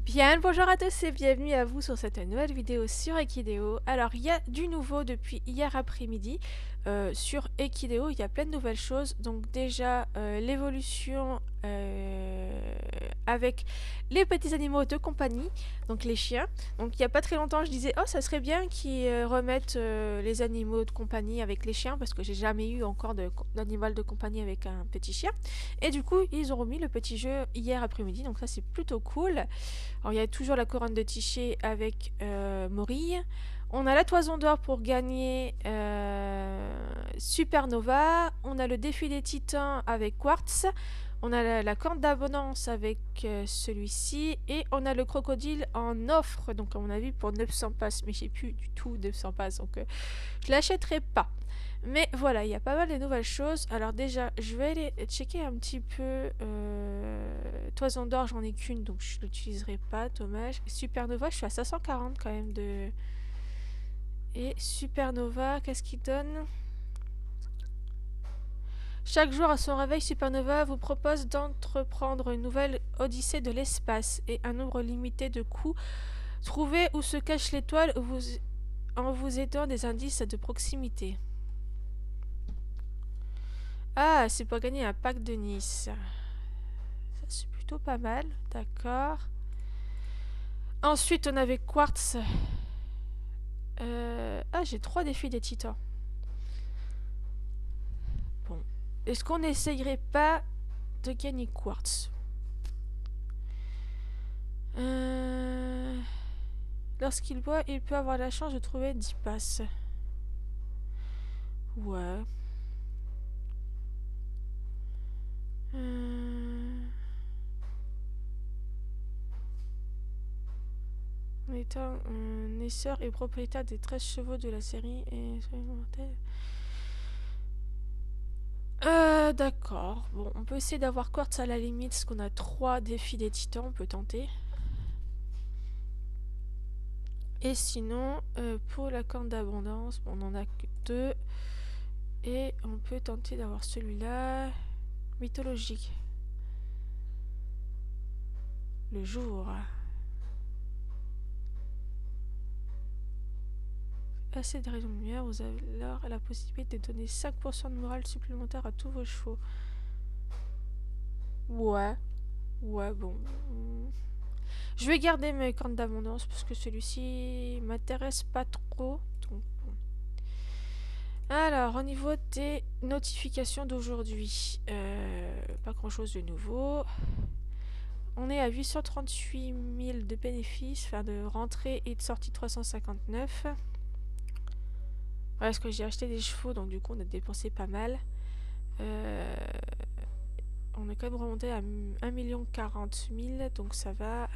Bien, bonjour à tous et bienvenue à vous sur cette nouvelle vidéo sur Equideo. Alors, il y a du nouveau depuis hier après-midi. Sur Equideo, il y a plein de nouvelles choses. Donc déjà, l'évolution avec les petits animaux de compagnie, donc les chiens. Donc il n'y a pas très longtemps, je disais, oh, ça serait bien qu'ils remettent les animaux de compagnie avec les chiens, parce que j'ai jamais eu encore d'animal de compagnie avec un petit chien. Et du coup, ils ont remis le petit jeu hier après-midi, donc ça c'est plutôt cool. Alors il y a toujours la couronne de Tiché avec Morille. On a la toison d'or pour gagner Supernova. On a le défi des titans avec Quartz. On a la corne d'abondance avec celui-ci. Et on a le crocodile en offre. Donc à mon avis pour 900 passes. Mais je sais plus du tout 900 passes. Donc je l'achèterai pas. Mais voilà, il y a pas mal de nouvelles choses. Alors déjà, je vais aller checker un petit peu. Toison d'or, j'en ai qu'une, donc je l'utiliserai pas, dommage. Supernova, je suis à 540 quand même de... Et Supernova, qu'est-ce qu'il donne? Chaque jour à son réveil, Supernova vous propose d'entreprendre une nouvelle odyssée de l'espace et un nombre limité de coups. Trouvez où se cache l'étoile en vous aidant des indices de proximité. Ah, c'est pour gagner un pack de Nice. Ça, c'est plutôt pas mal, d'accord. Ensuite, on avait Quartz. Ah, j'ai 3 défis des titans. Bon. Est-ce qu'on n'essayerait pas de gagner Quartz? Lorsqu'il boit, il peut avoir la chance de trouver 10 passes. Ouais. En étant naisseur et propriétaire des 13 chevaux de la série et... d'accord. Bon, on peut essayer d'avoir Quartz à la limite, parce qu'on a 3 défis des titans, on peut tenter. Et sinon, pour la corne d'abondance, bon, on en a que 2. Et on peut tenter d'avoir celui-là. Mythologique. Le jour. Assez de rayons de lumière, vous avez alors la possibilité de donner 5% de morale supplémentaire à tous vos chevaux. Ouais. Ouais, bon. Je vais garder mes cornes d'abondance parce que celui-ci m'intéresse pas trop. Donc, bon. Alors, au niveau des notifications d'aujourd'hui, pas grand chose de nouveau. On est à 838 000 de bénéfices, enfin de rentrée et de sortie 359. Ouais, parce que j'ai acheté des chevaux, donc du coup on a dépensé pas mal. On est quand même remonté à 1 40 000, donc ça va.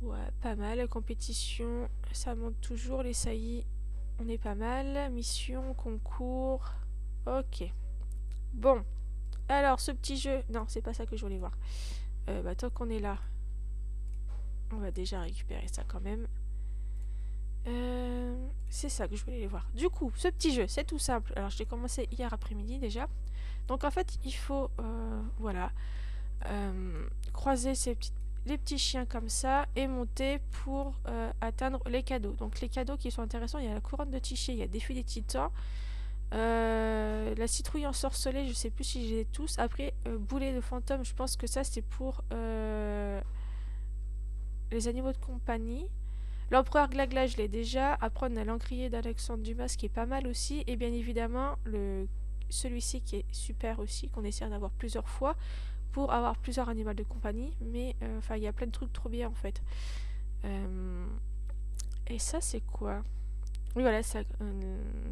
Ouais, pas mal. La compétition, ça monte toujours. Les saillies, on est pas mal. Mission, concours. Ok. Bon. Alors, ce petit jeu... Non, c'est pas ça que je voulais voir. Tant qu'on est là, on va déjà récupérer ça quand même. C'est ça que je voulais voir. Du coup, ce petit jeu, c'est tout simple. Alors, je l'ai commencé hier après-midi déjà. Donc, en fait, il faut, voilà, croiser les petits chiens comme ça et monter pour atteindre les cadeaux. Donc, les cadeaux qui sont intéressants, il y a la couronne de Tiché, il y a défi des titans, la citrouille ensorcelée, je sais plus si j'ai tous. Après, boulet de fantôme, je pense que ça, c'est pour les animaux de compagnie. L'empereur Glagla, je l'ai déjà. Après, on a l'encrier d'Alexandre Dumas qui est pas mal aussi. Et bien évidemment, celui-ci qui est super aussi, qu'on essaie d'avoir plusieurs fois pour avoir plusieurs animaux de compagnie. Mais enfin, il y a plein de trucs trop bien en fait. Et ça, c'est quoi? Oui, voilà, ça,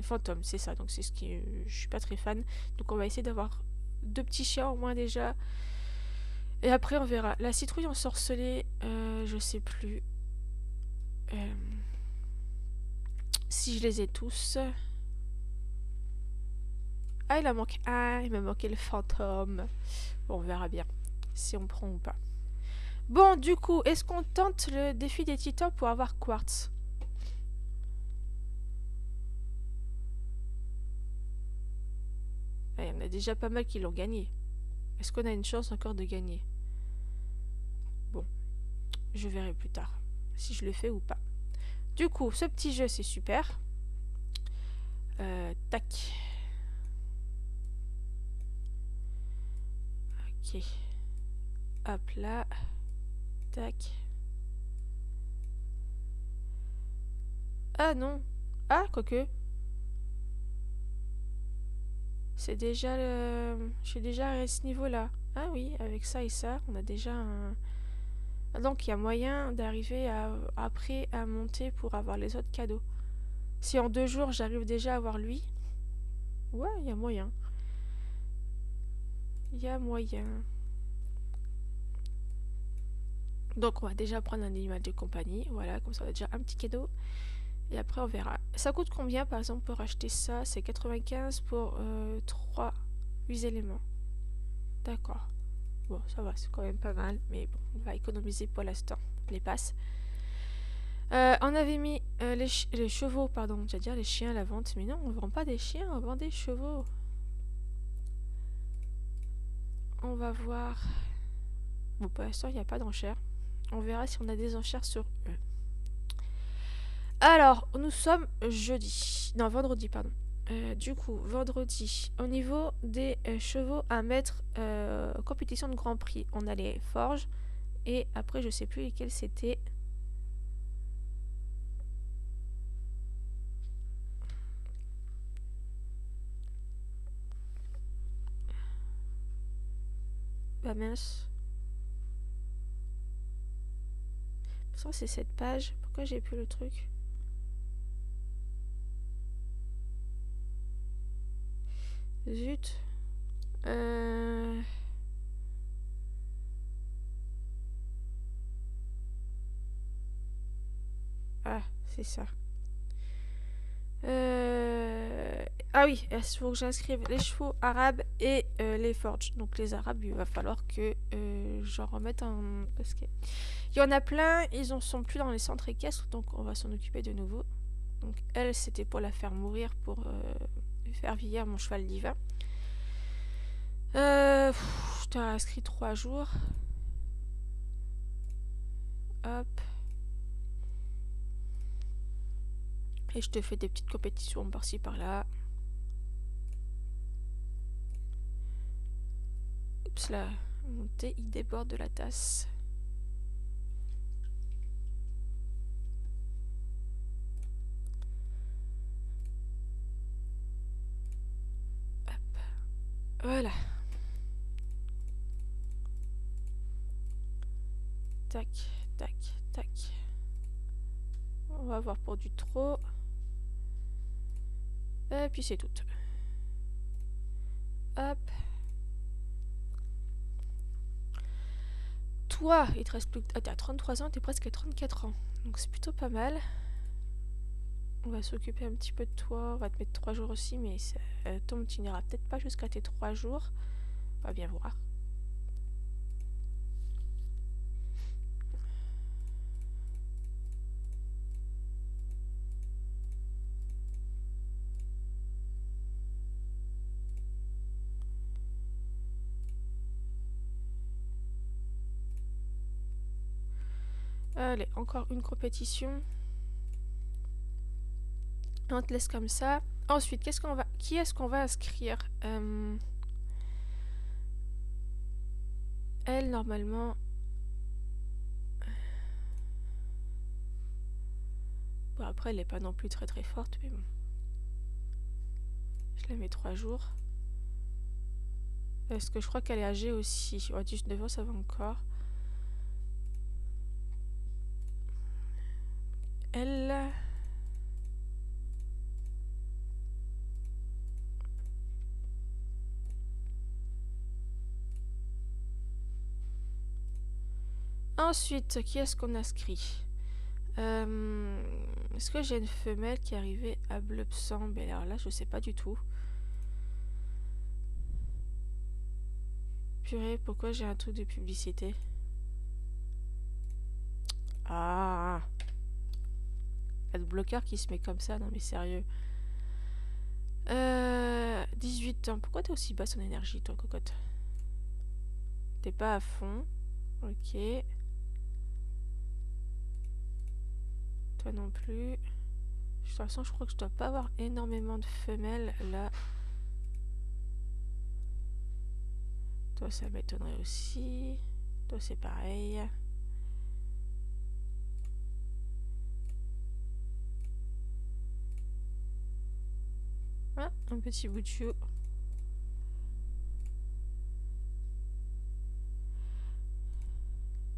fantôme, c'est ça. Donc, c'est ce qui. Je suis pas très fan. Donc, on va essayer d'avoir 2 petits chiens au moins déjà. Et après, on verra. La citrouille ensorcelée, je sais plus. Si je les ai tous. Ah, il en manque un. Il m'a manqué le fantôme. Bon, on verra bien si on prend ou pas. Bon, du coup, est-ce qu'on tente le défi des titans pour avoir Quartz? Il y en a déjà pas mal qui l'ont gagné. Est-ce qu'on a une chance encore de gagner? Bon, Je verrai plus tard si je le fais ou pas. Du coup, ce petit jeu, c'est super. Tac. Ok. Hop là. Tac. Ah non. Ah, quoique. C'est déjà le... Je suis déjà à ce niveau-là. Ah oui, avec ça et ça, on a déjà un... Ah, donc il y a moyen d'arriver à... après à monter pour avoir les autres cadeaux. Si en 2 jours j'arrive déjà à avoir lui, ouais, il y a moyen. Il y a moyen. Donc on va déjà prendre un animal de compagnie, voilà, comme ça on a déjà un petit cadeau. Et après on verra. Ça coûte combien par exemple pour acheter ça? C'est 95 pour 3 8 éléments. D'accord. Bon, ça va, c'est quand même pas mal, mais bon, on va économiser pour l'instant. Les passes. On avait mis les chevaux, pardon, j'allais dire les chiens à la vente, mais non, on vend pas des chiens, on vend des chevaux. On va voir. Bon, pour l'instant, il n'y a pas d'enchères. On verra si on a des enchères sur eux. Alors, nous sommes jeudi. Non, vendredi, pardon. Du coup, vendredi, au niveau des chevaux à mettre compétition de Grand Prix, on a les forges. Et après, je sais plus lesquels c'était. Bah mince. Ça, c'est cette page. Pourquoi j'ai plus le truc? Zut. Ah, c'est ça. Ah oui, il faut que j'inscrive les chevaux arabes et les forges. Donc les arabes, il va falloir que j'en remette un... Parce que... Il y en a plein, ils en sont plus dans les centres équestres, donc on va s'en occuper de nouveau. Donc elle, c'était pour la faire mourir, pour faire vieillir mon cheval divin. Je t'ai inscrit 3 jours. Hop. Et je te fais des petites compétitions par-ci par-là. Oups là, mon thé il déborde de la tasse. Hop. Voilà. Tac, tac, tac. On va voir pour du trop. Et puis c'est tout. Hop. Toi, il te reste plus que... Ah, t'es à 33 ans, t'es presque à 34 ans. Donc c'est plutôt pas mal. On va s'occuper un petit peu de toi. On va te mettre 3 jours aussi, mais ça tombe, tu n'iras peut-être pas jusqu'à tes 3 jours. On va bien voir. Allez, encore une compétition. On te laisse comme ça. Ensuite, qu'est-ce qu'on va... qui est-ce qu'on va inscrire? Elle, normalement... Bon, après, elle n'est pas non plus très très forte, mais bon. Je la mets 3 jours. Parce que je crois qu'elle est âgée aussi. Ouais, 19 ans, ça va encore. Elle... Ensuite, qui est-ce qu'on inscrit? Est-ce que j'ai une femelle qui est arrivée à Blubsang? Ben alors là, je sais pas du tout. Purée, pourquoi j'ai un truc de publicité? Ah! Le bloqueur qui se met comme ça, non mais sérieux. 18 ans. Pourquoi t'es aussi basse en énergie, toi, cocotte? T'es pas à fond. Ok. Toi non plus. De toute façon, je crois que je dois pas avoir énormément de femelles là. Toi, ça m'étonnerait aussi. Toi, c'est pareil. Ah, un petit bout de chou.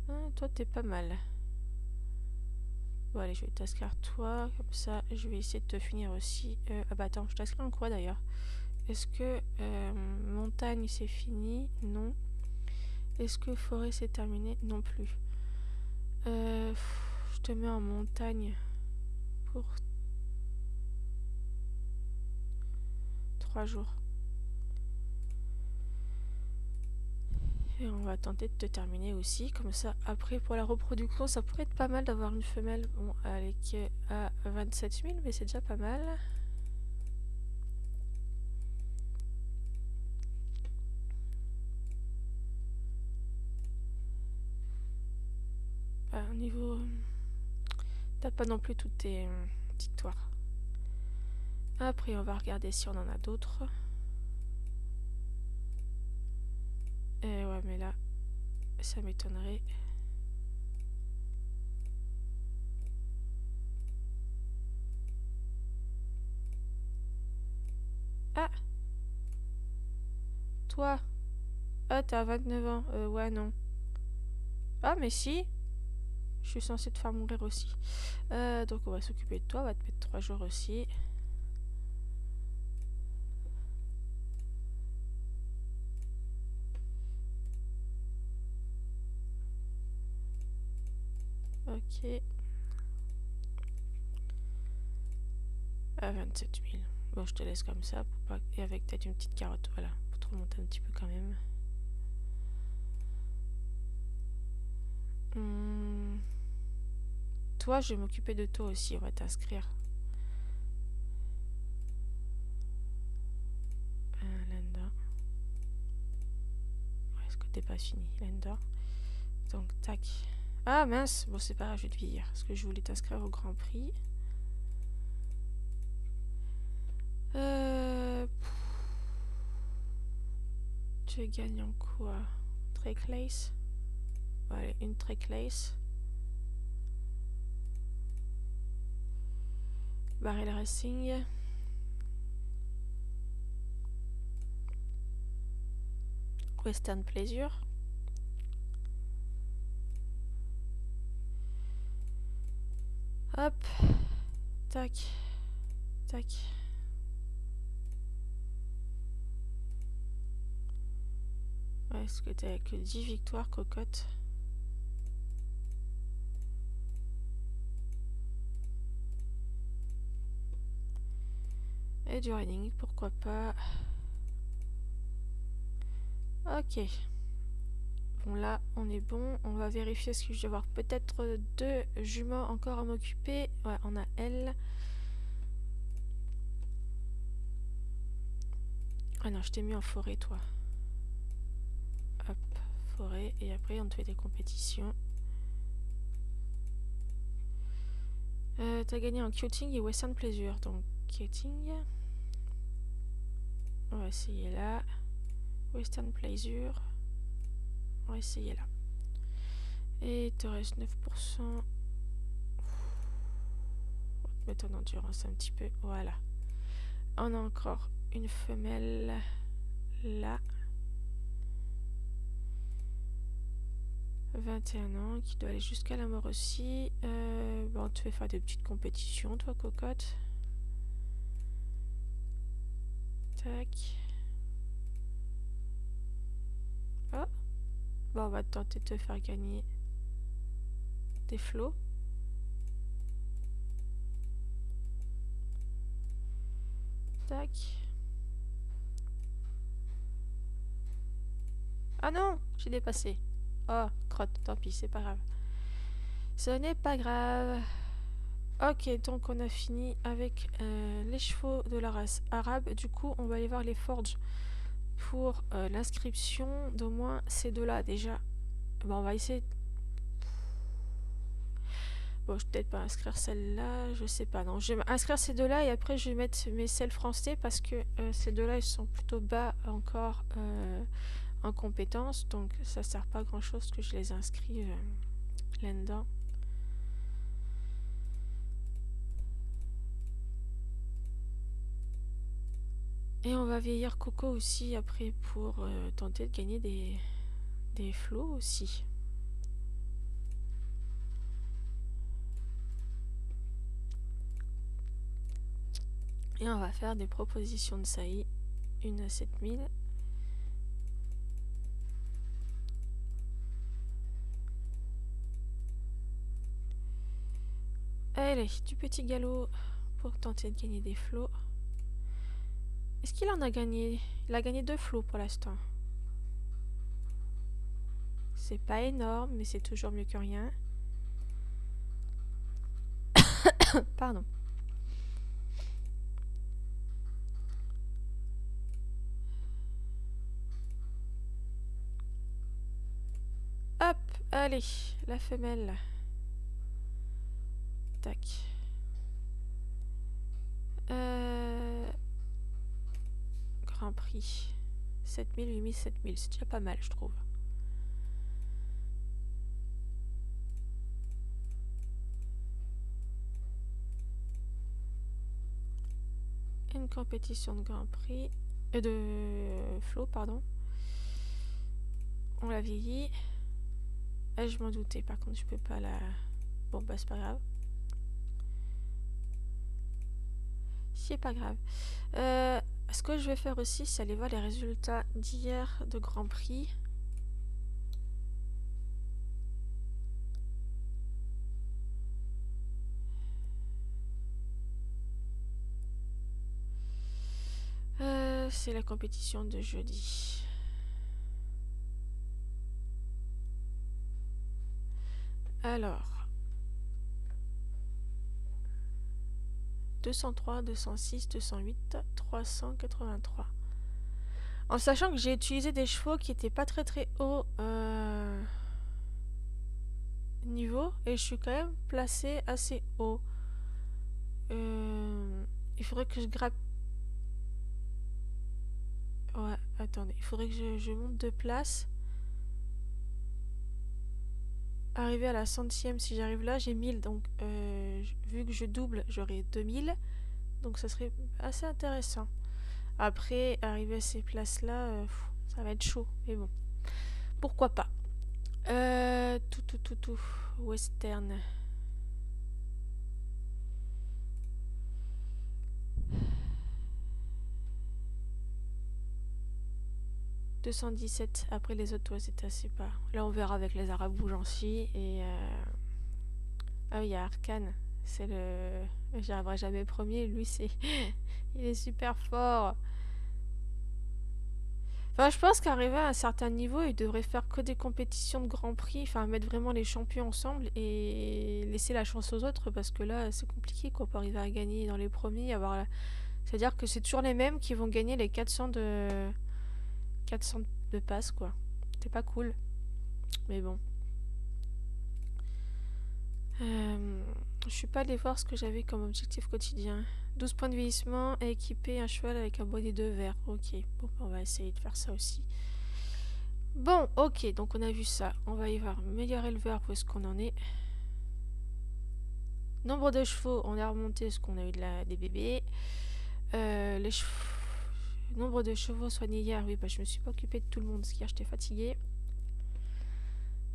Ah, toi, t'es pas mal. Bon, allez, je vais t'inscrire toi. Comme ça, je vais essayer de te finir aussi. Ah bah attends, je t'inscris en quoi d'ailleurs? Est-ce que montagne, c'est fini? Non. Est-ce que forêt, c'est terminé? Non plus. Je te mets en montagne pour 3 jours. Et on va tenter de te terminer aussi. Comme ça, après, pour la reproduction, ça pourrait être pas mal d'avoir une femelle. Bon, elle est à 27 000, mais c'est déjà pas mal. Au niveau... T'as pas non plus toutes tes victoires. Après, on va regarder si on en a d'autres. Et ouais, mais là, ça m'étonnerait. Ah! Toi! Ah, t'as 29 ans. Ouais, non. Ah, mais si! Je suis censée te faire mourir aussi. Donc, on va s'occuper de toi. On va te mettre 3 jours aussi. Ok. À 27 000. Bon, je te laisse comme ça. Pour pas... Et avec peut-être une petite carotte. Voilà. Pour te remonter un petit peu quand même. Toi, je vais m'occuper de toi aussi. On va t'inscrire. Lenda. Ouais, est-ce que t'es pas fini, Lenda? Donc, tac. Ah mince. Bon, c'est pas grave, je vais te vieillir. Parce que je voulais t'inscrire au Grand Prix. Tu gagnes en quoi? Tracklace. Allez, une tracklace. Barrel Racing. Western Pleasure. Hop. Tac. Tac. Ouais, est-ce que t'as que 10 victoires, cocotte? Et du riding, pourquoi pas. Ok. Bon, là, on est bon. On va vérifier ce que je dois avoir. Peut-être 2 jumeaux encore à m'occuper. Ouais, on a elle. Ah non, je t'ai mis en forêt, toi. Hop, forêt. Et après, on te fait des compétitions. T'as gagné en Cuting et Western Pleasure. Donc, Cuting. On va essayer là. Western Pleasure. On va essayer là. Et il te reste 9%. On va te mettre en endurance un petit peu. Voilà. On a encore une femelle là. 21 ans, qui doit aller jusqu'à la mort aussi. Bon, on te fait faire des petites compétitions, toi, cocotte. Tac. Oh. Bon, on va tenter de te faire gagner des flots. Tac. Ah non, j'ai dépassé. Oh, crotte, tant pis, c'est pas grave. Ce n'est pas grave. Ok, donc on a fini avec les chevaux de la race arabe. Du coup, on va aller voir les forges pour l'inscription d'au moins ces deux-là déjà. Bon, on va essayer. Bon, je vais peut-être pas inscrire celle-là, je sais pas. Non, je vais inscrire ces deux-là et après je vais mettre mes self français parce que ces deux-là ils sont plutôt bas encore en compétences, donc ça sert pas à grand-chose que je les inscrive là-dedans. Et on va vieillir Coco aussi après pour tenter de gagner des flots aussi. Et on va faire des propositions de saillie. Une à 7000. Allez, du petit galop pour tenter de gagner des flots. Est-ce qu'il en a gagné? Il a gagné 2 flots pour l'instant. C'est pas énorme, mais c'est toujours mieux que rien. Pardon. Hop, allez, la femelle. Tac. Grand Prix. 7000, 8000, 7000. C'est déjà pas mal, je trouve. Une compétition de Grand Prix. De flot, pardon. On l'a vieilli. Je m'en doutais, par contre, je peux pas la... Bon, bah, c'est pas grave. C'est pas grave. Ce que je vais faire aussi, c'est aller voir les résultats d'hier de Grand Prix. C'est la compétition de jeudi. Alors, 203, 206, 208, 383. En sachant que j'ai utilisé des chevaux qui n'étaient pas très haut niveau et je suis quand même placé assez haut. Il faudrait que je grappe. Ouais, attendez, il faudrait que je monte de place. Arriver à la centième, si j'arrive là, j'ai 1000, donc vu que je double, j'aurai 2000, donc ça serait assez intéressant. Après, arriver à ces places-là, ça va être chaud, mais bon, pourquoi pas. Tout, western. « 217, après les autres, ouais, c'est assez bas. Là, on verra avec les arabes bougeancy, et... Ah oui, il y a Arcane, c'est le... J'y arriverai jamais premier, lui, c'est... Il est super fort. Enfin, je pense qu'arriver à un certain niveau, il devrait faire que des compétitions de Grand Prix, enfin mettre vraiment les champions ensemble et laisser la chance aux autres parce que là, c'est compliqué quoi, pour arriver à gagner dans les premiers, c'est-à-dire que c'est toujours les mêmes qui vont gagner les 400 de passes quoi. C'est pas cool. Mais bon. Je suis pas allée voir ce que j'avais comme objectif quotidien. 12 points de vieillissement et équiper un cheval avec un bonnet de verre. Ok, bon, on va essayer de faire ça aussi. Bon, ok, donc on a vu ça. On va y voir meilleur éleveur, où est-ce qu'on en est. Nombre de chevaux, on a remonté ce qu'on a eu des bébés. Les chevaux... Nombre de chevaux soignés hier, oui, bah je me suis pas occupée de tout le monde, parce qu'hier j'étais fatiguée.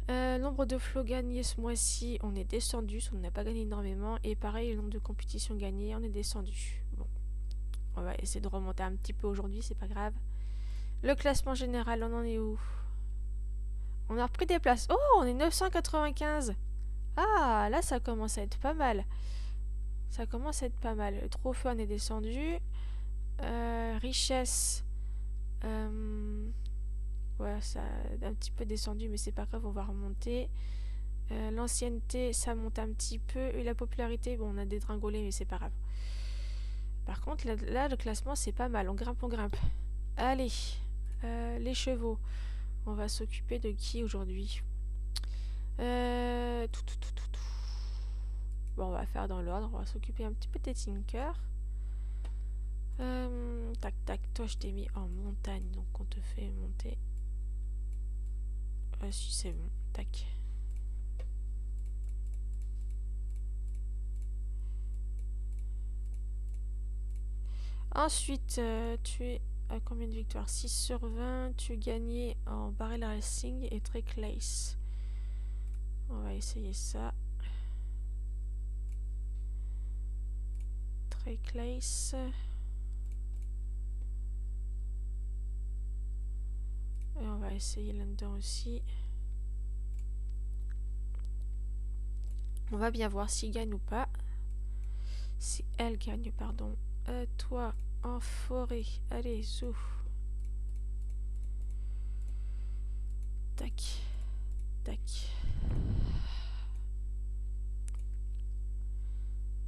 Nombre de flots gagnés ce mois-ci, on est descendu, on n'a pas gagné énormément. Et pareil, le nombre de compétitions gagnées, on est descendu. Bon, on va essayer de remonter un petit peu aujourd'hui, c'est pas grave. Le classement général, on en est où? On a repris des places. Oh, on est 995. Ah, là, ça commence à être pas mal. Ça commence à être pas mal. Le trophée, on est descendu. Richesse. Ouais, ça a un petit peu descendu, mais c'est pas grave, on va remonter. L'ancienneté, ça monte un petit peu. Et la popularité, bon, on a dégringolé, mais c'est pas grave. Par contre, là, le classement, c'est pas mal. On grimpe, on grimpe. Allez, les chevaux. On va s'occuper de qui aujourd'hui? va faire dans l'ordre. On va s'occuper un petit peu des Tinkers. Tac, tac. Toi, je t'ai mis en montagne. Donc, on te fait monter. Si, c'est bon. Tac. Ensuite, tu es à combien de victoires? 6 sur 20. Tu gagnais en barrel racing et trick lace. On va essayer ça. Trick lace. Et on va essayer là-dedans aussi. On va bien voir s'il gagne ou pas. Si elle gagne, pardon. Toi, en forêt. Allez, zou. Tac. Tac.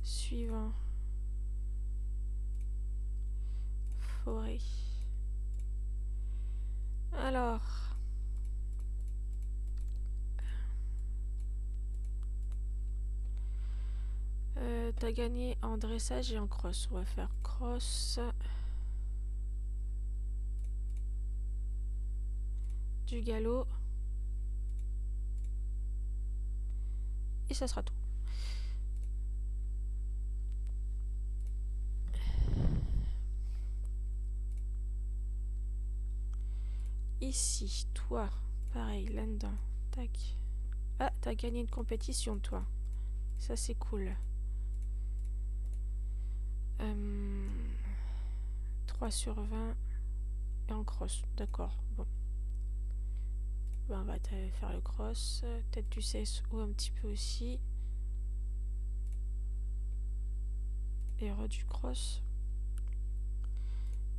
Suivant. Forêt. Alors. T'as gagné en dressage et en cross. On va faire cross. Du galop. Et ça sera tout. Ici, toi, pareil, là-dedans. Tac. Ah, t'as gagné une compétition, toi. Ça, c'est cool. 3 sur 20. Et en cross, d'accord. Bon. Ben, on va faire le cross. Peut-être du CSO un petit peu aussi. Et du cross.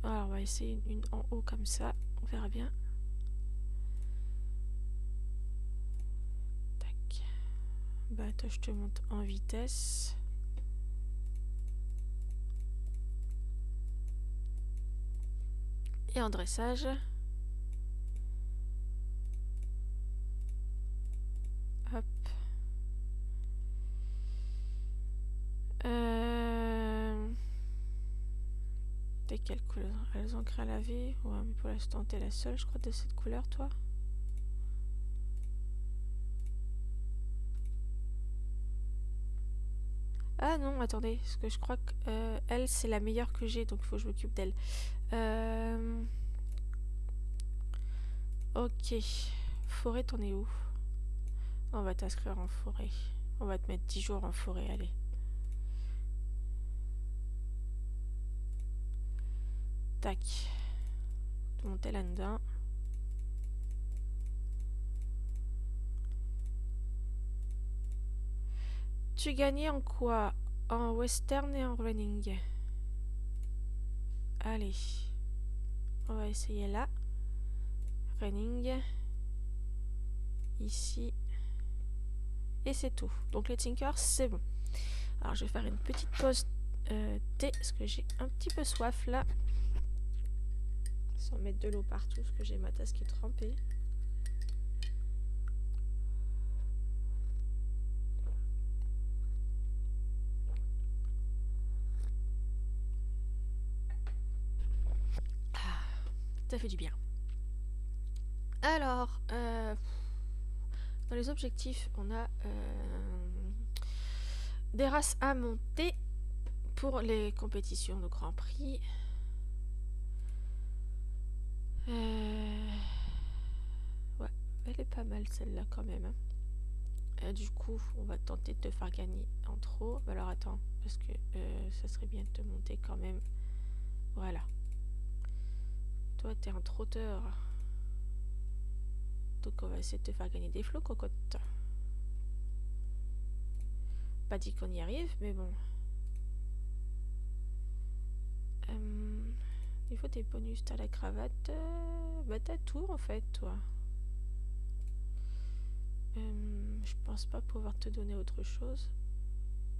Alors, on va essayer une en haut comme ça. On verra bien. Tac. Bah, toi, je te monte en vitesse. Et en dressage. Hop. T'es quelle couleur? Elles ont créé à laver. Ouais, mais pour l'instant, t'es la seule, je crois, de cette couleur, toi. Ah non, attendez, parce que je crois que elle, c'est la meilleure que j'ai, donc il faut que je m'occupe d'elle. Ok. Forêt, t'en es où? On va t'inscrire en forêt. On va te mettre 10 jours en forêt, allez. Tac. Te monter là-dedans. Tu gagnais en quoi? En western et en running. Allez. On va essayer là. Running. Ici. Et c'est tout. Donc les Tinkers, c'est bon. Alors je vais faire une petite pause thé, parce que j'ai un petit peu soif là. Sans mettre de l'eau partout, parce que j'ai ma tasse qui est trempée. Ah, ça fait du bien. Alors, dans les objectifs, on a des races à monter pour les compétitions de Grand Prix. Ouais, elle est pas mal celle-là quand même. Du coup, on va tenter de te faire gagner en trop. Alors attends, parce que ça serait bien de te monter quand même. Voilà. Toi, t'es un trotteur. Donc on va essayer de te faire gagner des flots, cocotte. Pas dit qu'on y arrive, mais bon. Niveau des bonus, t'as la cravate. Bah t'as tout en fait, toi. Je pense pas pouvoir te donner autre chose.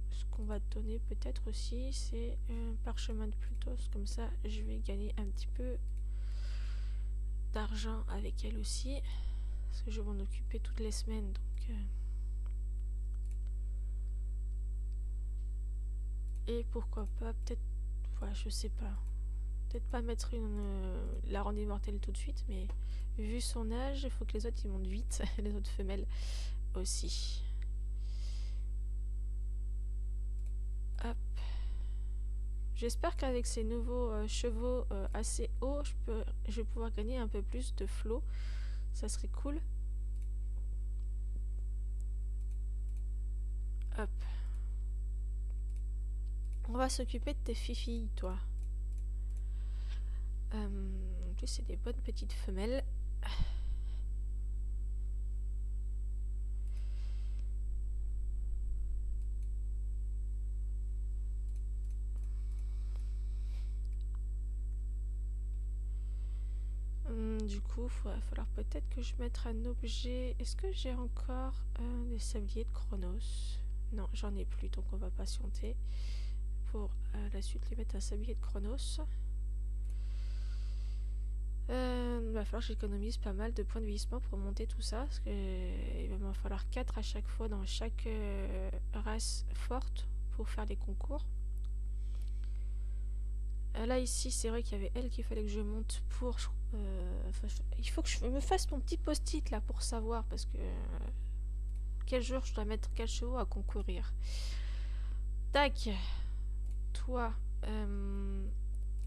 Ce qu'on va te donner peut-être aussi, c'est un parchemin de Plutos. Comme ça, je vais gagner un petit peu d'argent avec elle aussi. Parce que je vais m'en occuper toutes les semaines. Donc, Et pourquoi pas, peut-être... Ouais, je sais pas. Peut-être pas mettre la reine immortelle tout de suite, mais vu son âge, il faut que les autres ils montent vite, les autres femelles aussi. Hop. J'espère qu'avec ces nouveaux chevaux assez hauts, je vais pouvoir gagner un peu plus de flow. Ça serait cool. Hop. On va s'occuper de tes filles, toi. En plus, c'est des bonnes petites femelles. Du coup, il va falloir peut-être que je mette un objet. Est-ce que j'ai encore des sabliers de Chronos? Non, j'en ai plus, donc on va patienter pour la suite les mettre un sablier de Chronos. Il va falloir que j'économise pas mal de points de vieillissement pour monter tout ça, parce qu'il va m'en falloir 4 à chaque fois dans chaque race forte pour faire les concours. Là ici c'est vrai qu'il y avait elle qu'il fallait que je monte pour... il faut que je me fasse mon petit post-it là pour savoir, parce que quel jour je dois mettre quel chevaux à concourir. Tac. Toi,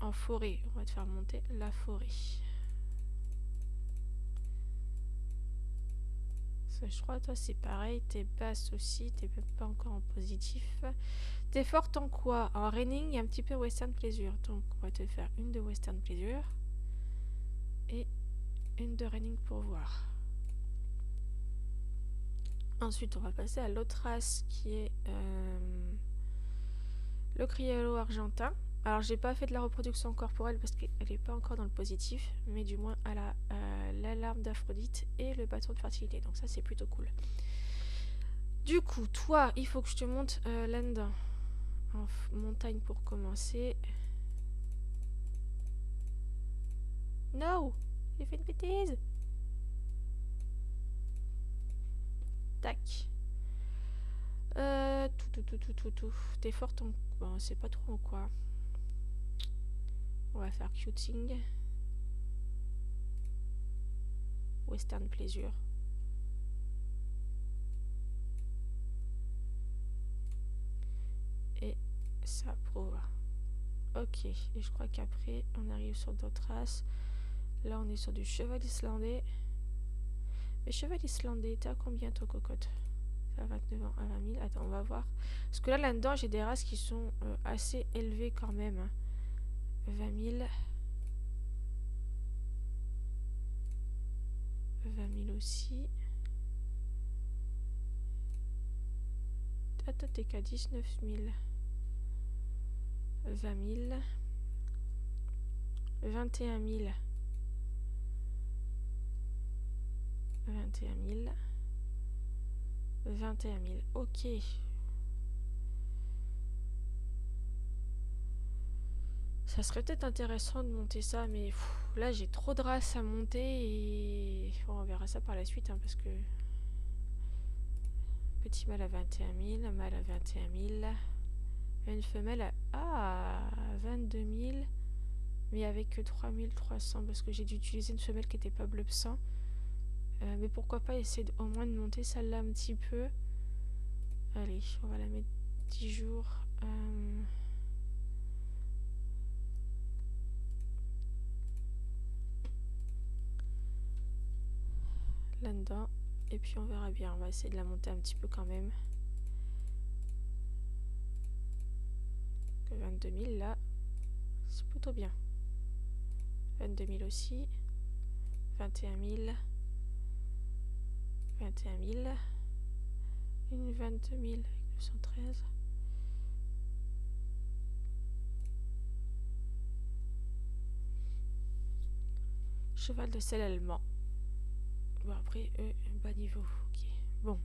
en forêt, on va te faire monter la forêt. Ça, je crois toi c'est pareil, t'es basse aussi, t'es même pas encore en positif. T'es forte en quoi? En Reining et un petit peu Western Pleasure. Donc on va te faire une de Western Pleasure et une de Reining pour voir. Ensuite on va passer à l'autre race qui est le Criollo argentin. Alors j'ai pas fait de la reproduction corporelle parce qu'elle n'est pas encore dans le positif, mais du moins elle a l'alarme d'Aphrodite et le bâton de fertilité, donc ça c'est plutôt cool. Du coup toi il faut que je te monte là-dedans en montagne pour commencer. No, j'ai fait une bêtise. Tac. Tout. T'es forte en... Bon, c'est pas trop en quoi. On va faire Cuting. Western Pleasure. Et ça prouve. Ok, et je crois qu'après, on arrive sur d'autres races. Là, on est sur du cheval islandais. Mais cheval islandais, t'as combien toi, cocotte? À 29 ans, à 20 000. Attends, on va voir. Parce que là-dedans, j'ai des races qui sont assez élevées quand même. 20 000. 20 000 aussi. Attends, t'es qu'à 19 000. 20 000. 21 000. 21 000. 21 000. Ok. Ça serait peut-être intéressant de monter ça, mais là j'ai trop de races à monter et bon, on verra ça par la suite, hein, parce que petit mâle à 21 000, mâle à 21 000, une femelle à 22 000, mais avec que 3 300 parce que j'ai dû utiliser une femelle qui n'était pas bleu sang. Mais pourquoi pas essayer au moins de monter celle-là un petit peu. Allez, on va la mettre 10 jours. Là-dedans. Et puis on verra bien. On va essayer de la monter un petit peu quand même. 22 000 là. C'est plutôt bien. 22 000 aussi. 21 000. 21 000. Une 22 000 avec 213. Cheval de sel allemand. Bon, après, bas niveau. Ok. Bon.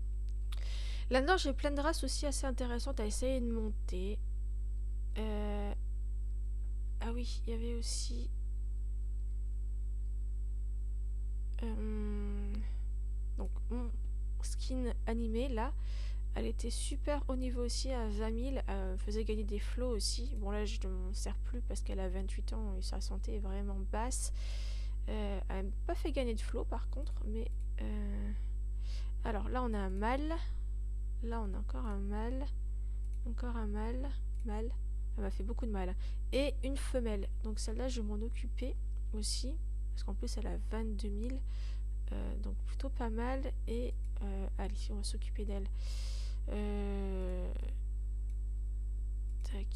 Là-dedans, j'ai plein de races aussi assez intéressantes à essayer de monter. Ah oui, il y avait aussi... donc, mon skin animé, là. Elle était super haut niveau aussi à 20 000. Faisait gagner des flots aussi. Bon là je ne m'en sers plus parce qu'elle a 28 ans et sa santé est vraiment basse. Elle n'a pas fait gagner de flots par contre. Mais alors là on a un mâle. Là on a encore un mâle. Encore un mâle. Mâle. Elle m'a fait beaucoup de mal. Et une femelle. Donc celle-là je vais m'en occuper aussi. Parce qu'en plus elle a 22 000. Donc plutôt pas mal. Et allez, on va s'occuper d'elle. Tac.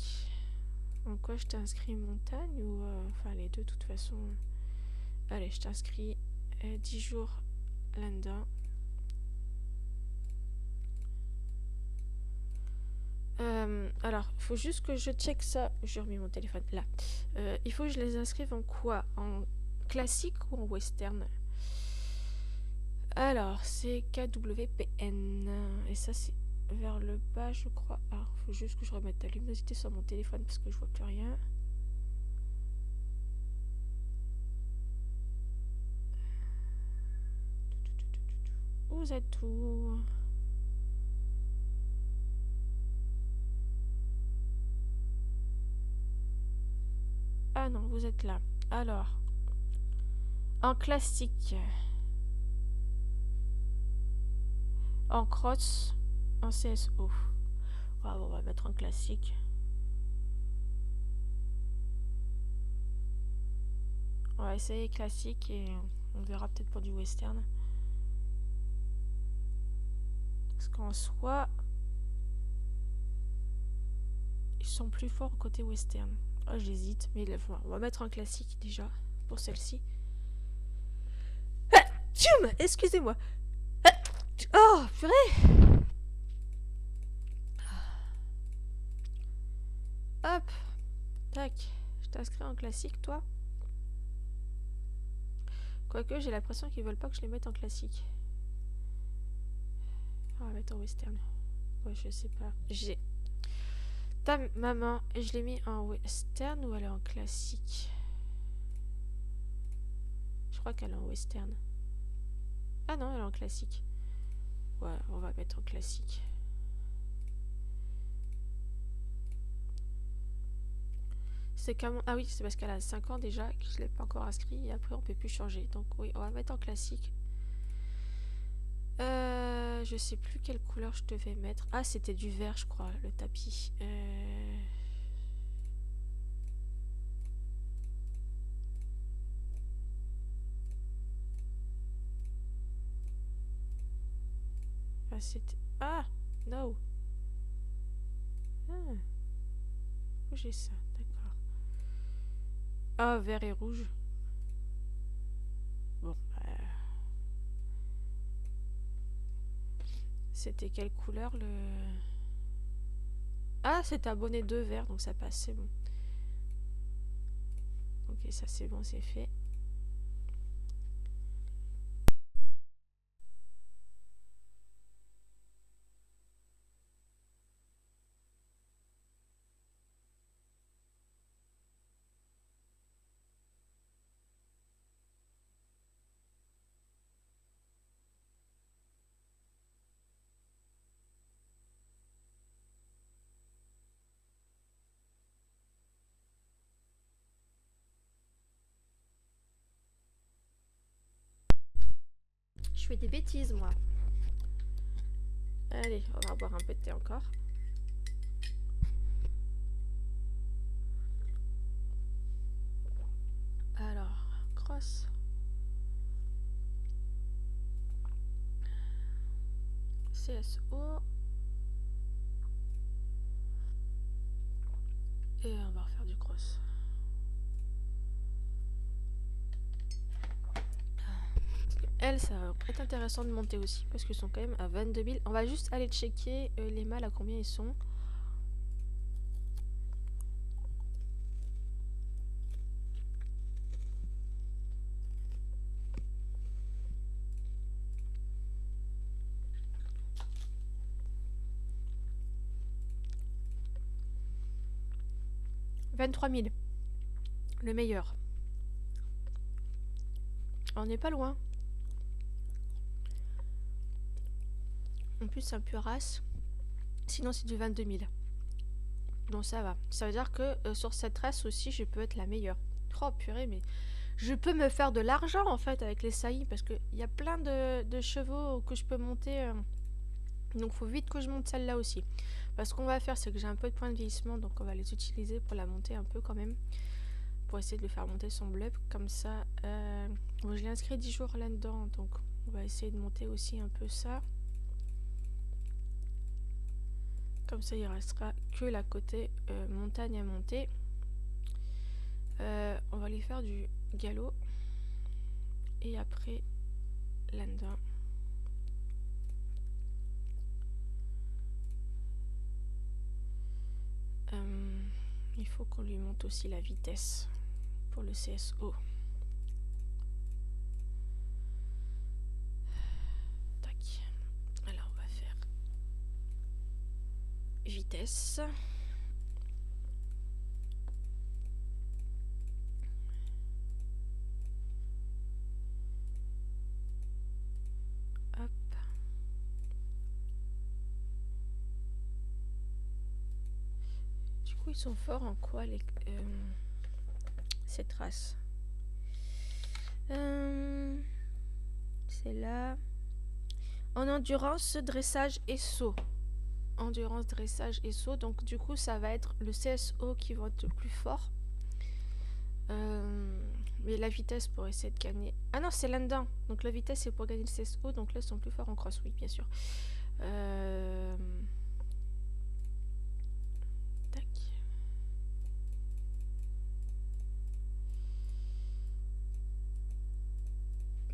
En quoi je t'inscris montagne ou enfin les deux de toute façon. Allez, je t'inscris 10 jours là-dedans. Alors, il faut juste que je check ça. J'ai remis mon téléphone là. Il faut que je les inscrive en quoi? En classique ou en western? Alors, c'est KWPN. Et ça, c'est vers le bas, je crois. Alors, il faut juste que je remette la luminosité sur mon téléphone parce que je vois plus rien. Vous êtes où? Ah non, vous êtes là. Alors, en classique, en cross, en CSO. Ah, bon, on va mettre en classique. On va essayer classique et on verra peut-être pour du western. Parce qu'en soi, ils sont plus forts côté western. Oh, j'hésite, mais on va mettre en classique déjà pour celle-ci. Ah, tchoum, excusez-moi. Ah, oh, purée. Hop, tac. Je t'inscris en classique, toi. Quoique, j'ai l'impression qu'ils veulent pas que je les mette en classique. On va mettre en western. Ouais, je sais pas. J'ai ta maman, je l'ai mis en western ou elle est en classique? Je crois qu'elle est en western. Ah non, elle est en classique. Ouais, on va mettre en classique. C'est comme... Ah oui, c'est parce qu'elle a 5 ans déjà que je ne l'ai pas encore inscrit et après on peut plus changer. Donc oui, on va mettre en classique. Je sais plus quelle couleur je devais mettre. Ah, c'était du vert, je crois, le tapis. Ah, c'était... Ah, no. Ah, où j'ai ça, d'accord. Ah, vert et rouge. Bon, c'était quelle couleur le... Ah, c'est un bonnet de vert, donc ça passe, c'est bon. Ok, ça c'est bon, c'est fait. Je fais des bêtises, moi. Allez, on va boire un peu de thé encore. Alors, cross. CSO. Et on va refaire du cross. Elles, ça va être intéressant de monter aussi parce qu'ils sont quand même à 22 000. On va juste aller checker les mâles à combien ils sont. « 23 000. Le meilleur. On n'est pas loin. En plus, c'est un pur race. Sinon, c'est du 22 000. Donc ça va. Ça veut dire que sur cette race aussi, je peux être la meilleure. Oh purée, mais je peux me faire de l'argent en fait avec les saillies parce qu'il y a plein de chevaux que je peux monter. Donc faut vite que je monte celle-là aussi. Parce qu'on va faire, c'est que j'ai un peu de points de vieillissement, donc on va les utiliser pour la monter un peu quand même. Pour essayer de le faire monter son bluff. Comme ça, bon, je l'ai inscrit 10 jours là-dedans, donc on va essayer de monter aussi un peu ça. Comme ça, il restera que la côté montagne à monter. On va lui faire du galop. Et après, là-dedans. Il faut qu'on lui monte aussi la vitesse pour le CSO. Tac. Alors, on va faire vitesse. Hop. Du coup, ils sont forts en quoi cette race? C'est là. En endurance, dressage et saut. Endurance, dressage et saut. Donc du coup, ça va être le CSO qui va être le plus fort. Mais la vitesse pour essayer de gagner. Ah non, c'est là-dedans. Donc la vitesse, c'est pour gagner le CSO. Donc là, ils sont plus forts en cross, oui, bien sûr. Tac.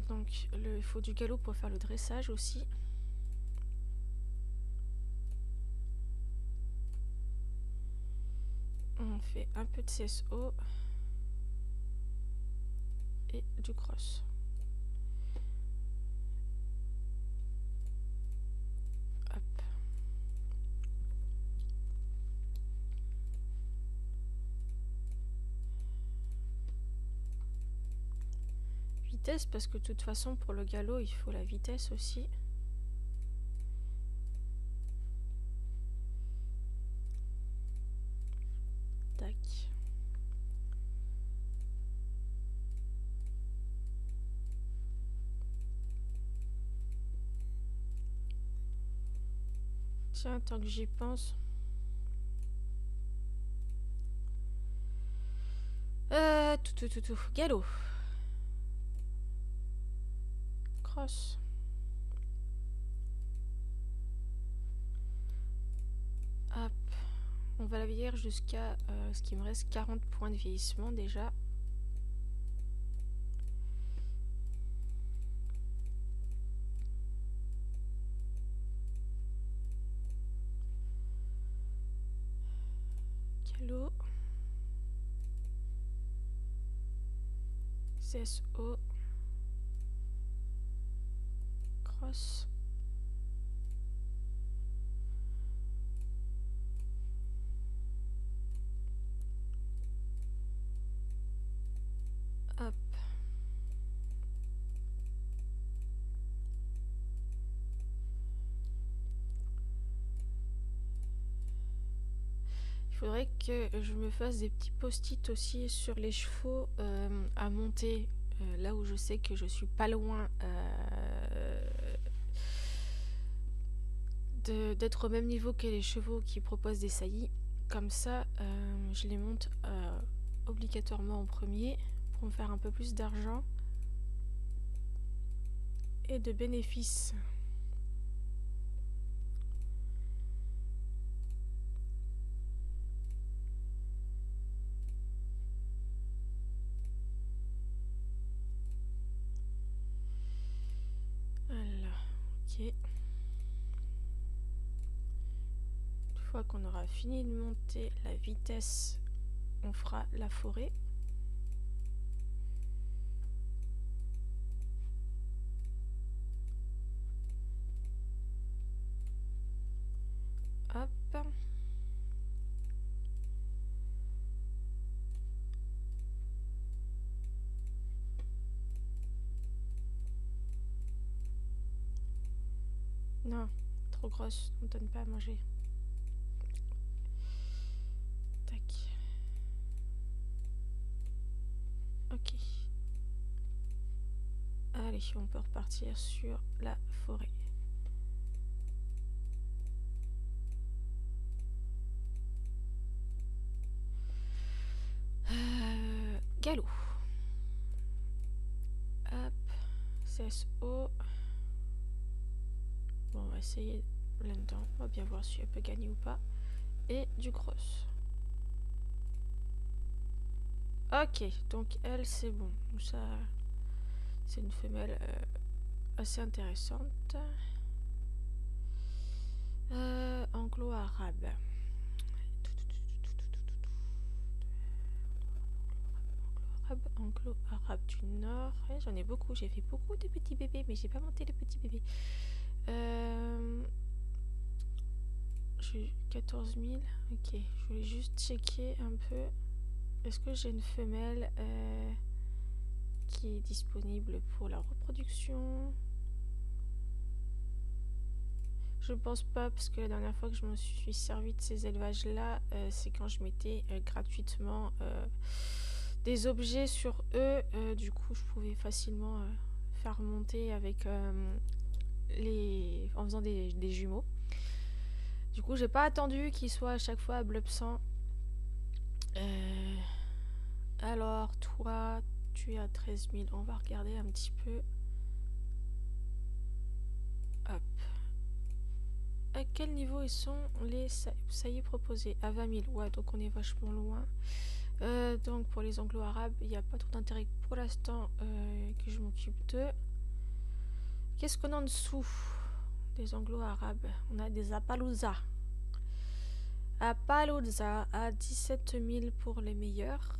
Donc il faut du galop pour faire le dressage aussi. On fait un peu de CSO et du cross. Hop. Vitesse parce que de toute façon pour le galop il faut la vitesse aussi. Tac. Tiens, tant que j'y pense. Tout. Galop. Cross. Hop. On va la vieillir jusqu'à ce qu'il me reste 40 points de vieillissement déjà. Galop. CSO. Cross. Hop. Il faudrait que je me fasse des petits post-it aussi sur les chevaux à monter. Là où je sais que je suis pas loin d'être au même niveau que les chevaux qui proposent des saillies. Comme ça, je les monte obligatoirement en premier pour me faire un peu plus d'argent et de bénéfices. Voilà, ok. Une fois qu'on aura fini de monter la vitesse, on fera la forêt. Hop. Non, trop grosse, on ne donne pas à manger. Allez, on peut repartir sur la forêt. Galop. Hop. CSO. Bon, on va essayer là-dedans. On va bien voir si elle peut gagner ou pas. Et du cross. Ok, donc elle, c'est bon. Ça, c'est une femelle assez intéressante. Anglo-arabe. Anglo-arabe du Nord. Ouais, j'en ai beaucoup. J'ai fait beaucoup de petits bébés, mais j'ai pas monté les petits bébés. J'ai 14 000. Ok, je voulais juste checker un peu. Est-ce que j'ai une femelle qui est disponible pour la reproduction? Je pense pas, parce que la dernière fois que je me suis servi de ces élevages-là, c'est quand je mettais gratuitement des objets sur eux. Du coup, je pouvais facilement faire monter avec en faisant des jumeaux. Du coup, j'ai pas attendu qu'ils soient à chaque fois à Blub 100. Alors, toi, tu es à 13 000. On va regarder un petit peu. Hop. À quel niveau ils sont les saillies proposés? À 20 000. Ouais, donc on est vachement loin. Donc pour les anglo-arabes, il n'y a pas trop d'intérêt pour l'instant que je m'occupe d'eux. Qu'est-ce qu'on a en dessous des anglo-arabes? On a des Appaloosa. Appaloosa à 17 000 pour les meilleurs,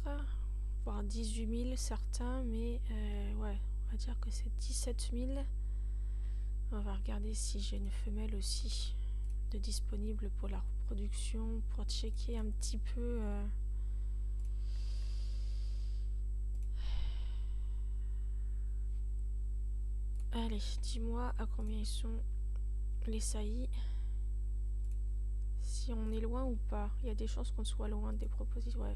voire 18 000 certains, mais ouais, on va dire que c'est 17 000. On va regarder si j'ai une femelle aussi de disponible pour la reproduction, pour checker un petit peu. Allez, dis-moi à combien ils sont les saillies. Si on est loin ou pas. Il y a des chances qu'on soit loin des propositions. Ouais,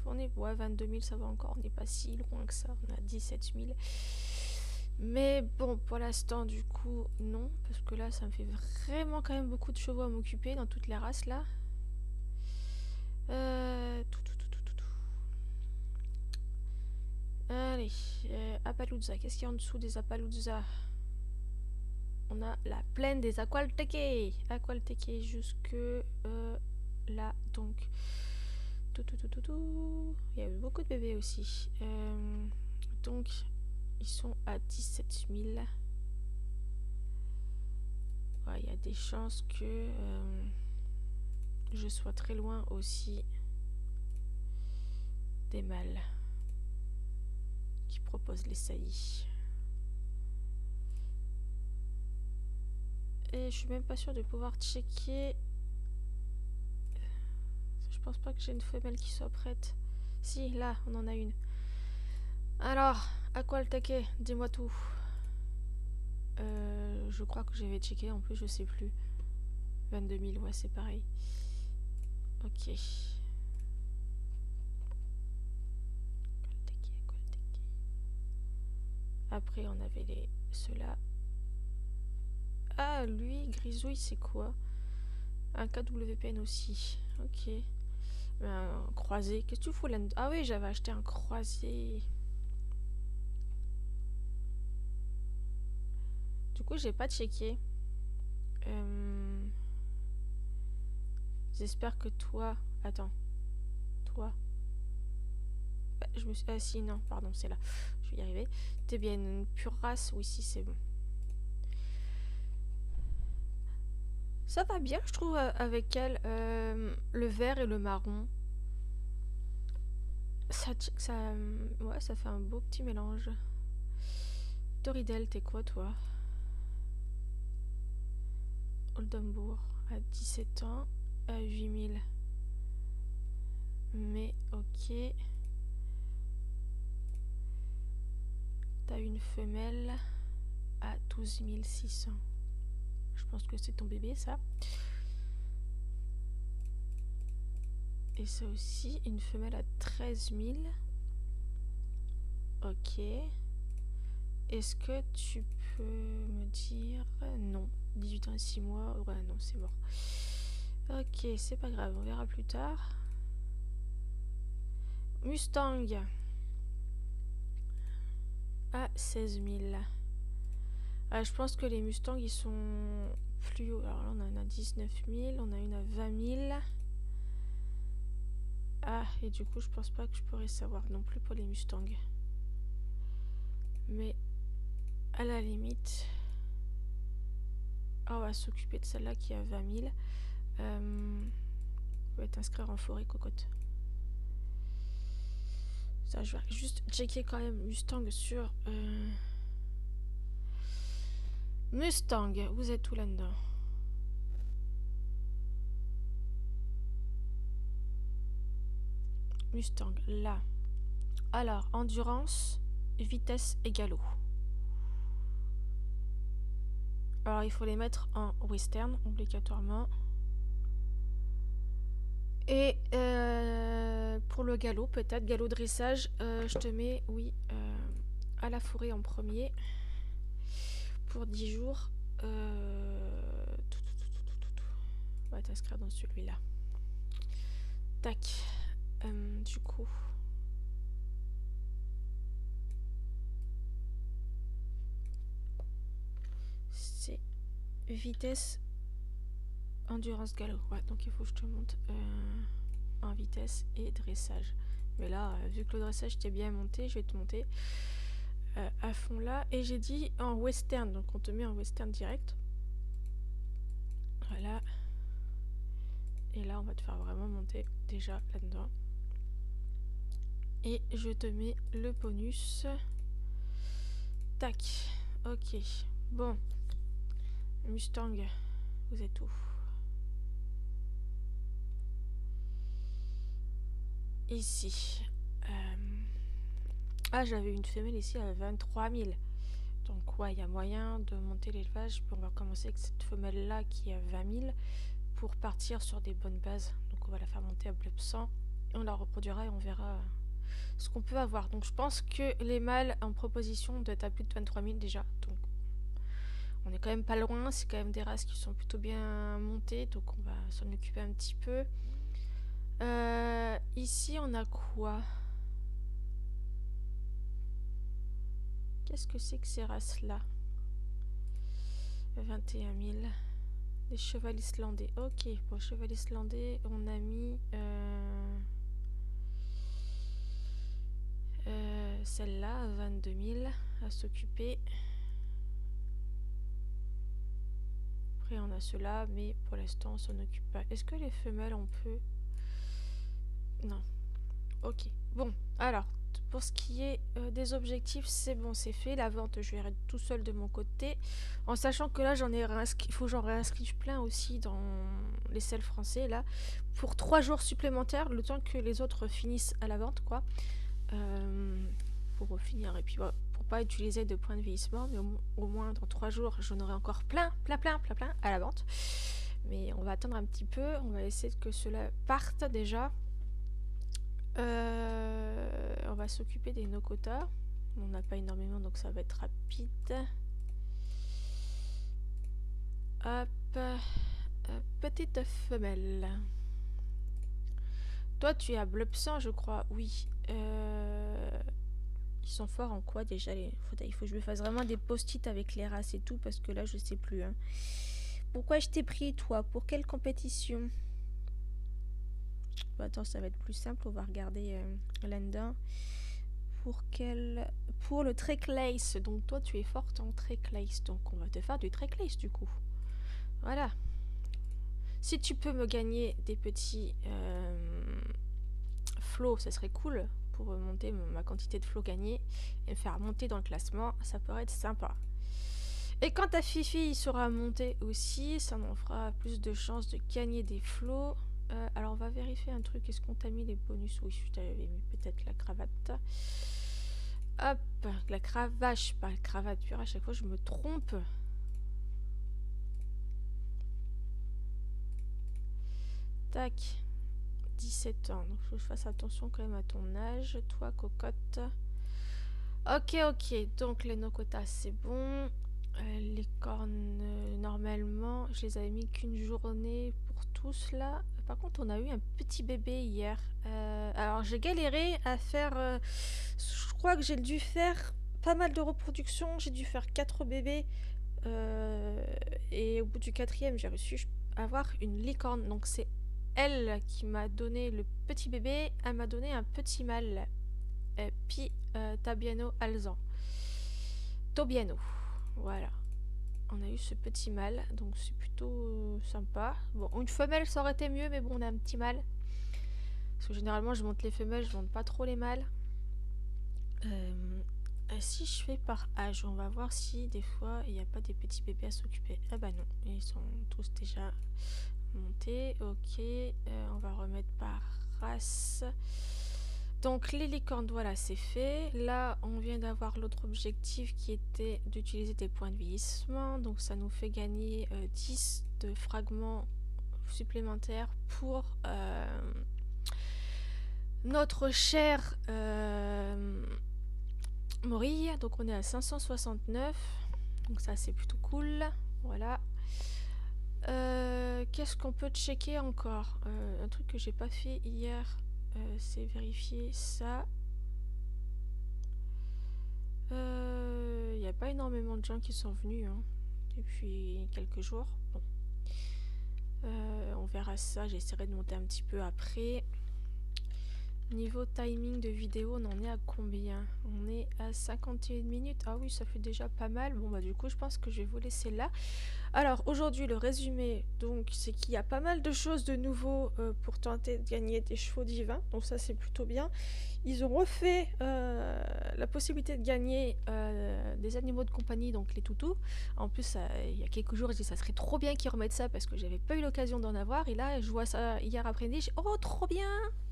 on est, ouais, 22 000, ça va encore. On n'est pas si loin que ça. On a 17 000. Mais bon, pour l'instant, du coup, non. Parce que là, ça me fait vraiment quand même beaucoup de chevaux à m'occuper dans toutes les races, là. Allez, Appaloosa. Qu'est-ce qu'il y a en dessous des Appaloosa? On a la plaine des Aqualteque. Aqualteque jusque là, donc. Il y a eu beaucoup de bébés aussi. Donc, ils sont à 17 000. Ouais, il y a des chances que je sois très loin aussi des mâles qui proposent les saillies. Et je suis même pas sûre de pouvoir checker. Je pense pas que j'ai une femelle qui soit prête. Si, là, on en a une. Alors, Aqualteque, dis-moi tout. Je crois que j'avais checké, en plus je sais plus. 22 000, ouais, c'est pareil. Ok. Après, on avait ceux-là. Ah, lui, Grisouille, c'est quoi? Un KWPN aussi. Ok. Un croisé. Qu'est-ce que tu fous là? Ah oui, j'avais acheté un croisé. Du coup, j'ai pas checké. J'espère que toi... Attends. Toi... Bah, je me suis... Ah si, non, pardon, c'est là. Je vais y arriver. T'es bien une pure race? Oui, si, c'est bon. Ça va bien, je trouve, avec elle. Le vert et le marron. Ouais, ça fait un beau petit mélange. Toridel, t'es quoi, toi? Oldenbourg, à 17 ans, à 8 000. Mais, ok. T'as une femelle à 12 600. Je pense que c'est ton bébé, ça. Et ça aussi, une femelle à 13 000. Ok. Est-ce que tu peux me dire... Non, 18 ans et 6 mois. Ouais, non, c'est mort. Ok, c'est pas grave, on verra plus tard. Mustang. À 16 000. Ah, je pense que les Mustangs, ils sont plus hauts. Alors là, on en a 19 000. On a une à 20 000. Ah, et du coup, je pense pas que je pourrais savoir non plus pour les Mustangs. Mais à la limite... on va s'occuper de celle-là qui a 20 000. On va t'inscrire en forêt cocotte. Ça, je vais juste checker quand même Mustang sur... Mustang, vous êtes où là-dedans? Mustang, là. Alors, endurance, vitesse et galop. Alors, il faut les mettre en western, obligatoirement. Et pour le galop, peut-être, galop dressage, je te mets, oui, à la forêt en premier. Pour 10 jours. On va t'inscrire dans celui-là. Tac. Du coup... c'est vitesse, endurance, galop. Ouais, donc il faut que je te monte en vitesse et dressage. Mais là, vu que le dressage t'est bien monté, je vais te monter à fond là. Et j'ai dit en western, donc on te met en western direct. Voilà. Et là, on va te faire vraiment monter déjà là-dedans. Et je te mets le bonus. Tac. Ok. Bon. Mustang, vous êtes où? Ici. Ah, j'avais une femelle ici à 23 000. Donc ouais, il y a moyen de monter l'élevage. On va commencer avec cette femelle-là qui a 20 000 pour partir sur des bonnes bases. Donc on va la faire monter à Bleb 100 et on la reproduira et on verra ce qu'on peut avoir. Donc je pense que les mâles en proposition doivent être à plus de 23 000 déjà. Donc on est quand même pas loin. C'est quand même des races qui sont plutôt bien montées. Donc on va s'en occuper un petit peu. Ici on a quoi? Qu'est-ce que c'est que ces races-là? 21 000. Les chevals islandais. Ok, pour le cheval islandais, on a mis celle-là, 22 000 à s'occuper. Après, on a ceux-là, mais pour l'instant, on s'en occupe pas. Est-ce que les femelles, on peut... Non. Ok. Bon, alors, pour ce qui est des objectifs, c'est bon, c'est fait. La vente, je vais tout seul de mon côté. En sachant que là, il faut que j'en réinscrive plein aussi dans les selles français, là. Pour 3 jours supplémentaires, le temps que les autres finissent à la vente, quoi. Pour finir. Et puis, pour pas utiliser de points de vieillissement, mais au moins dans 3 jours, j'en aurai encore plein à la vente. Mais on va attendre un petit peu. On va essayer que cela parte déjà. On va s'occuper des no-quotas. On n'a pas énormément, donc ça va être rapide. Hop. Petite femelle. Toi, tu es à Blobsan, je crois. Oui. Ils sont forts en quoi déjà il faut que je me fasse vraiment des post-it avec les races et tout, parce que là, je sais plus. Hein. Pourquoi je t'ai pris, toi? Pour quelle compétition? Bon, attends, ça va être plus simple. On va regarder là-dedans. Pour le trek lace. Donc toi tu es forte en trek lace. Donc on va te faire du trek lace du coup. Voilà. Si tu peux me gagner des petits flots, ça serait cool pour monter ma quantité de flots gagnés et me faire monter dans le classement. Ça pourrait être sympa. Et quand ta Fifi sera montée aussi, ça en fera plus de chances de gagner des flots. Alors on va vérifier un truc. Est-ce qu'on t'a mis les bonus? Oui, je t'avais mis peut-être la cravate. Hop, la cravache, pas la cravate, pure, à chaque fois je me trompe. Tac, 17 ans, donc faut que je fasse attention quand même à ton âge, toi cocotte. Ok, ok. Donc les Nokota, c'est bon. Les cornes, normalement, je les avais mis qu'une journée pour tous là. Par contre, on a eu un petit bébé hier. Alors j'ai galéré à faire. Je crois que j'ai dû faire pas mal de reproductions. J'ai dû faire 4 bébés. Euh, et au bout du quatrième, j'ai réussi à avoir une licorne. Donc c'est elle qui m'a donné le petit bébé. Elle m'a donné un petit mâle. Puis Tabiano Alzan. Tobiano. Voilà. On a eu ce petit mâle, donc c'est plutôt sympa. Bon, une femelle ça aurait été mieux, mais bon, on a un petit mâle. Parce que généralement, je monte les femelles, je monte pas trop les mâles. Si je fais par âge, on va voir si des fois il n'y a pas des petits bébés à s'occuper. Ah bah non, ils sont tous déjà montés. Ok, on va remettre par race. Donc les licornes, voilà, c'est fait. Là, on vient d'avoir l'autre objectif qui était d'utiliser des points de vieillissement. Donc ça nous fait gagner 10 de fragments supplémentaires pour notre cher Morille. Donc on est à 569. Donc ça, c'est plutôt cool. Voilà. Qu'est-ce qu'on peut checker encore? Un truc que j'ai pas fait hier, c'est vérifier ça. Il n'y a pas énormément de gens qui sont venus depuis quelques jours. Bon. On verra ça, j'essaierai de monter un petit peu après. Niveau timing de vidéo, on en est à combien? On est à 51 minutes. Ah oui, ça fait déjà pas mal. Bon bah du coup, je pense que je vais vous laisser là. Alors aujourd'hui, le résumé, donc, c'est qu'il y a pas mal de choses de nouveau pour tenter de gagner des chevaux divins. Donc ça, c'est plutôt bien. Ils ont refait la possibilité de gagner des animaux de compagnie, donc les toutous. En plus, il y a quelques jours, je dis ça serait trop bien qu'ils remettent ça parce que j'avais pas eu l'occasion d'en avoir. Et là, je vois ça hier après-midi. Je dis, oh, trop bien!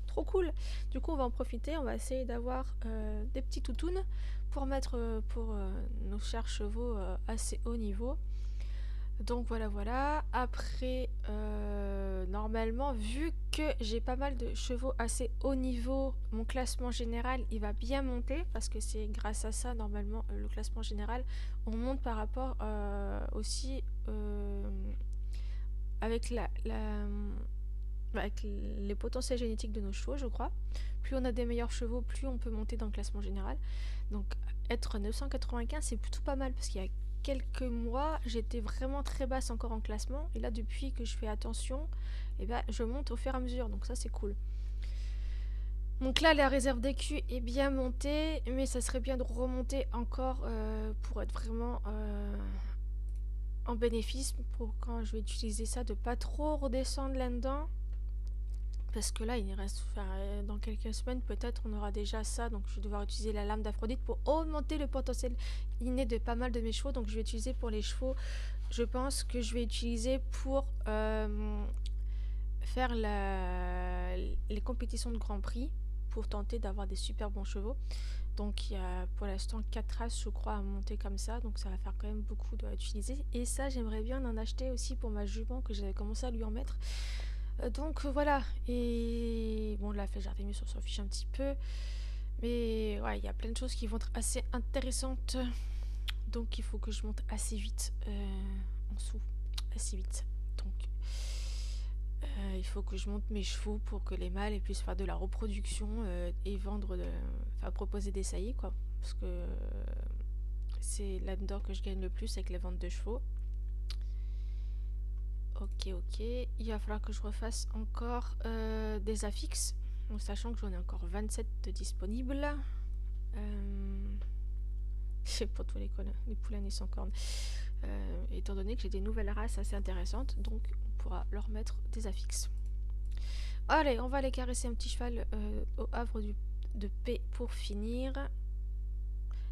Trop cool. Du coup, on va en profiter. On va essayer d'avoir des petits toutounes pour mettre pour nos chers chevaux assez haut niveau. Donc voilà, voilà. Après, normalement, vu que j'ai pas mal de chevaux assez haut niveau, mon classement général, il va bien monter parce que c'est grâce à ça, normalement, le classement général, on monte par rapport aussi avec avec les potentiels génétiques de nos chevaux, je crois. Plus on a des meilleurs chevaux, plus on peut monter dans le classement général. Donc être 995, c'est plutôt pas mal parce qu'il y a quelques mois, j'étais vraiment très basse encore en classement. Et là, depuis que je fais attention, eh ben, je monte au fur et à mesure. Donc ça, c'est cool. Donc là, la réserve d'écu est bien montée, mais ça serait bien de remonter encore pour être vraiment en bénéfice pour quand je vais utiliser ça, de pas trop redescendre là-dedans. Parce que là, il reste, enfin, dans quelques semaines, peut-être, on aura déjà ça. Donc, je vais devoir utiliser la lame d'Aphrodite pour augmenter le potentiel inné de pas mal de mes chevaux. Donc, je vais utiliser pour les chevaux. Je pense que je vais utiliser pour faire les compétitions de Grand Prix pour tenter d'avoir des super bons chevaux. Donc, il y a pour l'instant 4 races, je crois, à monter comme ça. Donc, ça va faire quand même beaucoup à utiliser. Et ça, j'aimerais bien en acheter aussi pour ma jument que j'avais commencé à lui en mettre. Donc voilà, et bon la flèche d'Artémis on s'en fiche un petit peu, mais ouais il y a plein de choses qui vont être assez intéressantes, donc il faut que je monte assez vite en dessous, assez vite, donc il faut que je monte mes chevaux pour que les mâles puissent faire de la reproduction et vendre, enfin proposer des saillies quoi, parce que c'est là-dedans que je gagne le plus avec les ventes de chevaux. Ok, ok. Il va falloir que je refasse encore des affixes, sachant que j'en ai encore 27 de disponibles. C'est pour tous les poulains et sans cornes. Étant donné que j'ai des nouvelles races assez intéressantes, donc on pourra leur mettre des affixes. Allez, on va aller caresser un petit cheval au havre de paix pour finir.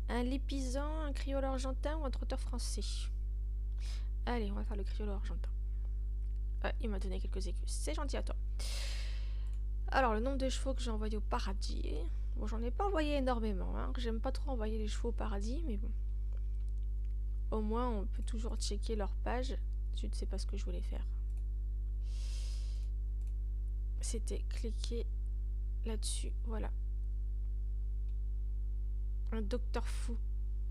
Un lipizzan, un criollo argentin ou un trotteur français? Allez, on va faire le criollo argentin. Ouais, il m'a donné quelques écus. C'est gentil à toi. Alors, le nombre de chevaux que j'ai envoyés au paradis. Bon, j'en ai pas envoyé énormément. Hein. J'aime pas trop envoyer les chevaux au paradis, mais bon. Au moins, on peut toujours checker leur page. Je ne sais pas ce que je voulais faire. C'était cliquer là-dessus. Voilà. Un docteur fou,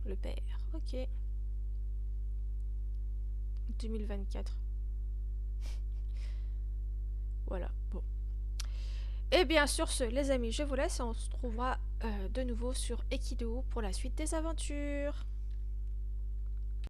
le père. Ok. 2024. Voilà, bon. Et bien sur ce, les amis, je vous laisse et on se retrouvera de nouveau sur Ekido pour la suite des aventures.